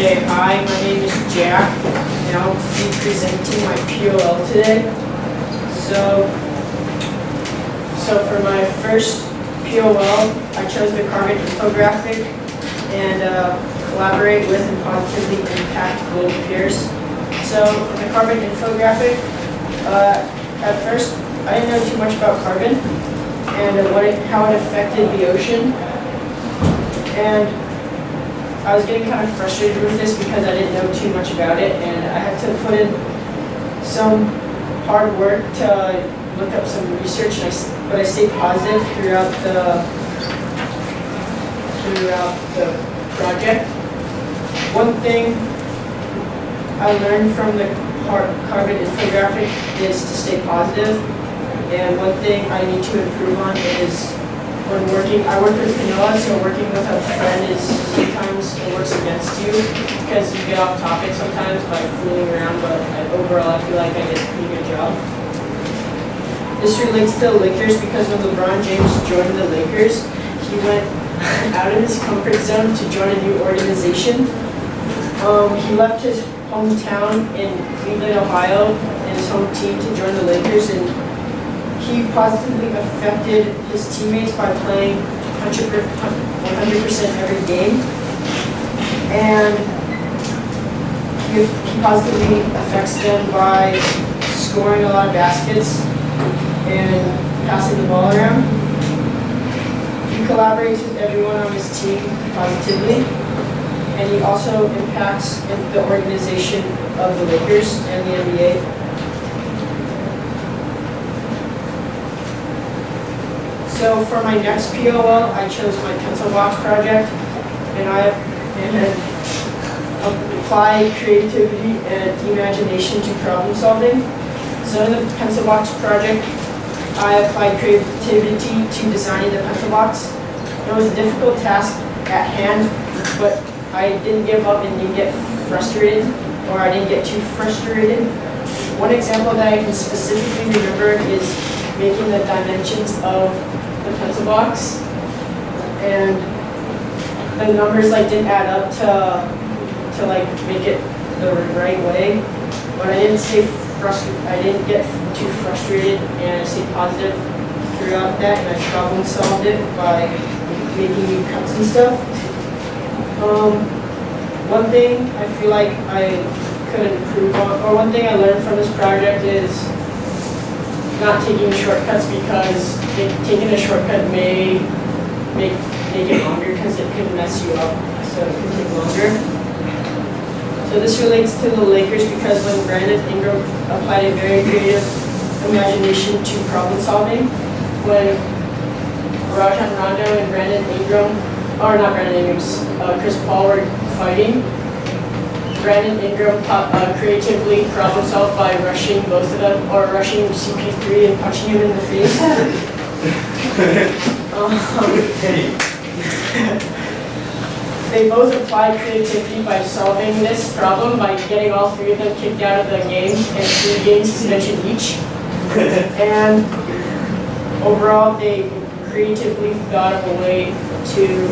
Okay, hi, my name is Jack, and I'll be presenting my POL today. So for my first POL, I chose the carbon infographic and collaborate with and positively impact global peers. So the carbon infographic, at first I didn't know too much about carbon and how it affected the ocean. And I was getting kind of frustrated with this because I didn't know too much about it, and I had to put in some hard work to look up some research, but I stayed positive throughout the project. One thing I learned from the carbon infographic is to stay positive, and one thing I need to improve on is when I work with Canoa, so working with a friend is sometimes it works against you because you get off topic sometimes by fooling around, but overall I feel like I did a pretty good job. This relates to the Lakers because when LeBron James joined the Lakers, he went out of his comfort zone to join a new organization. He left his hometown in Cleveland, Ohio, and his home team to join the Lakers, and he positively affected his teammates by playing 100% every game, and he positively affects them by scoring a lot of baskets and passing the ball around. He collaborates with everyone on his team positively, and he also impacts the organization of the Lakers and the NBA. So for my next POL, I chose my pencil box project, and I apply creativity and imagination to problem solving. So in the pencil box project, I applied creativity to designing the pencil box. It was a difficult task at hand, but I didn't give up and didn't get frustrated, or I didn't get too frustrated. One example that I can specifically remember is making the dimensions of the pencil box, and the numbers didn't add up to make it the right way, but I didn't stay frustrated. I didn't get too frustrated, and I stayed positive throughout that, and I problem solved it by making new cuts and stuff. One thing I feel like I could improve on, or one thing I learned from this project is not taking shortcuts, because taking a shortcut may make it longer because it could mess you up, so it could take longer. So this relates to the Lakers because when Brandon Ingram applied a very creative imagination to problem solving, when Rajon Rondo and Chris Paul were fighting, Brandon Ingram creatively problem solved by rushing both of them, or rushing CP3 and punching him in the face. They both applied creativity by solving this problem by getting all three of them kicked out of the game and 3 games suspension each. And overall, they creatively thought of a way to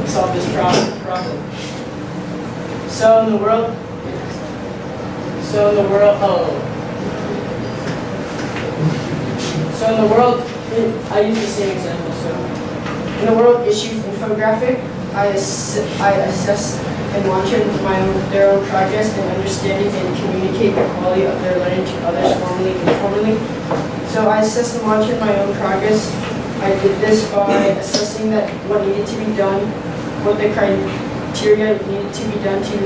solve this problem. So in the world, I use the same example. So in the world issues infographic, I assess and monitor their own progress in understanding and communicate the quality of their learning to others formally and informally. So I assess and monitor my own progress. I did this by assessing what needed to be done, what the criteria needed to be done to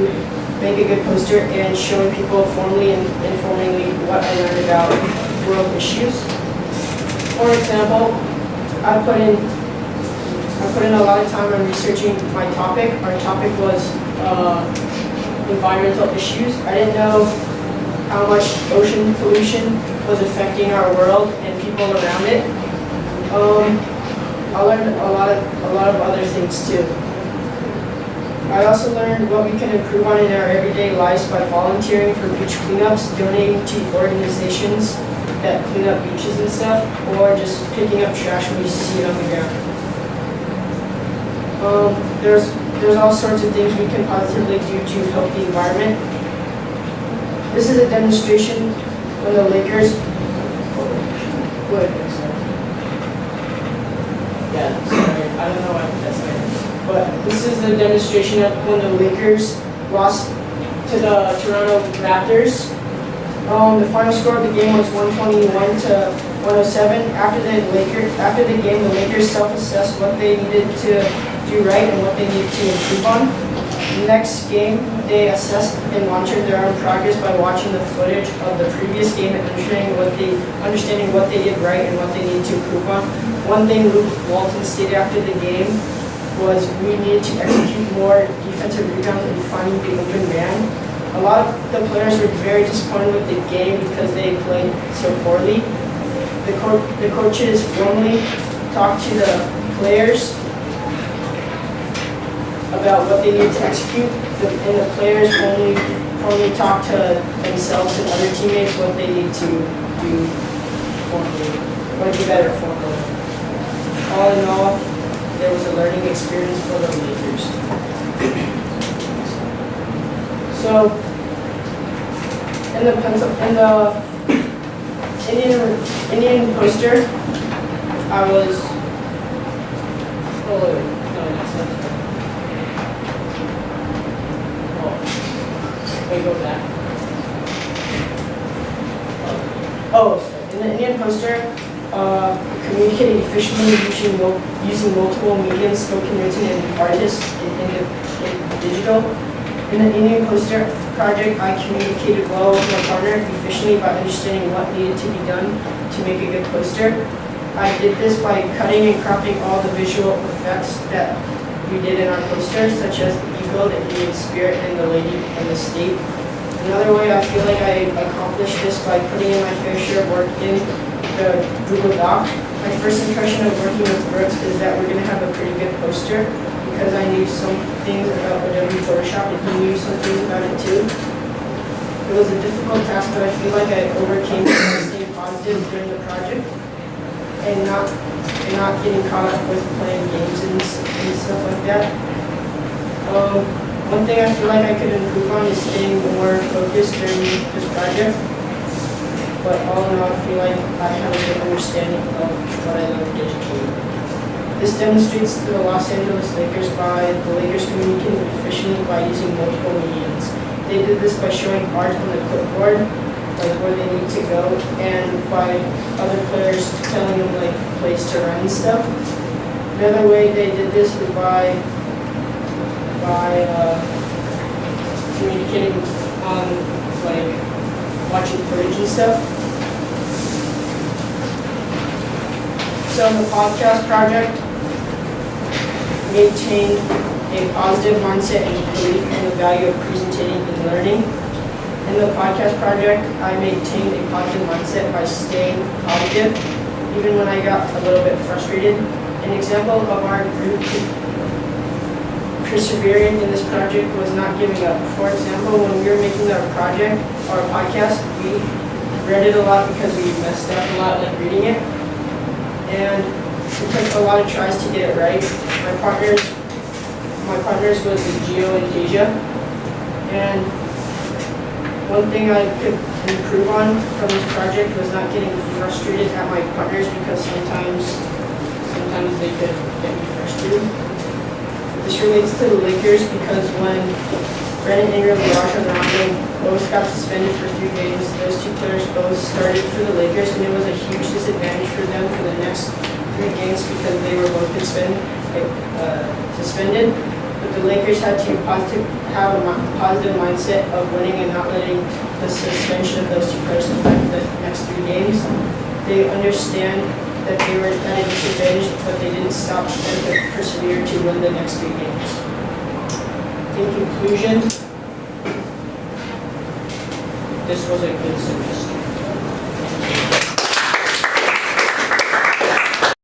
make a good poster, and showing people formally and informally what I learned about world issues. For example, I put in a lot of time on researching my topic. Our topic was environmental issues. I didn't know how much ocean pollution was affecting our world and people around it. I learned a lot of other things too. I also learned what we can improve on in our everyday lives by volunteering for beach cleanups, donating to organizations that clean up beaches and stuff, or just picking up trash when you see it on the ground. There's there's all sorts of things we can positively do to help the environment. This is a demonstration when the Lakers would. Yeah, sorry, I don't know why that's there. But this is the demonstration of when the Lakers lost to the Toronto Raptors. The final score of the game was 121 to 107. After the game, the Lakers self-assessed what they needed to do right and what they needed to improve on. The next game, they assessed and monitored their own progress by watching the footage of the previous game and understanding what they did right and what they needed to improve on. One thing Luke Walton stated after the game was we needed to execute more defensive rebounds and finding the open man. A lot of the players were very disappointed with the game because they played so poorly. The coaches formally talked to the players about what they need to execute, and the players formally talk to themselves and other teammates what they need to do formally, what to do better formally. All in all, there was a learning experience for the Lakers. So, in the Indian poster, I was. Wait, go back. In the Indian poster, communicating efficiently using multiple mediums, spoken, written, and artists in digital. In the Indian poster project, I communicated well with my partner efficiently by understanding what needed to be done to make a good poster. I did this by cutting and cropping all the visual effects that we did in our poster, such as the eagle, the Indian spirit, and the lady and the state. Another way I feel like I accomplished this by putting in my fair share of work in the Google Doc. My first impression of working with Brooks is that we're going to have a pretty good poster because I knew some things about Adobe Photoshop and he knew some things about it too. It was a difficult task, but I feel like I overcame it by staying positive during the project and not getting caught up with playing games and stuff like that. One thing I feel like I could improve on is staying more focused during this project. But all in all, I feel like I have a good understanding of what I love digitally. This demonstrates to the Los Angeles Lakers by the Lakers communicating efficiently by using multiple mediums. They did this by showing art on the clipboard, like where they need to go, and by other players telling them like place to run and stuff. The other way they did this was by communicating on like watching footage and stuff. So in the podcast project, maintained a positive mindset and belief in the value of presenting and learning. In the podcast project, I maintained a positive mindset by staying positive, even when I got a little bit frustrated. An example of our group persevering in this project was not giving up. For example, when we were making our project, our podcast, we read it a lot because we messed up a lot like reading it. And it took a lot of tries to get it right. My partners was Gio and Deja. And one thing I could improve on from this project was not getting frustrated at my partners because sometimes they could get me frustrated. This relates to the Lakers because when Brandon Ingram and Rajon Rondo both got suspended for 3 games, those two players both started for the Lakers, and it was a huge disadvantage for them for the next 3 games because they were both suspended. But the Lakers had to have a positive mindset of winning and not letting the suspension of those two players affect the next 3 games. They understand that they were at a disadvantage, but they didn't stop and persevere to win the next 3 games. In conclusion, this was a good semester.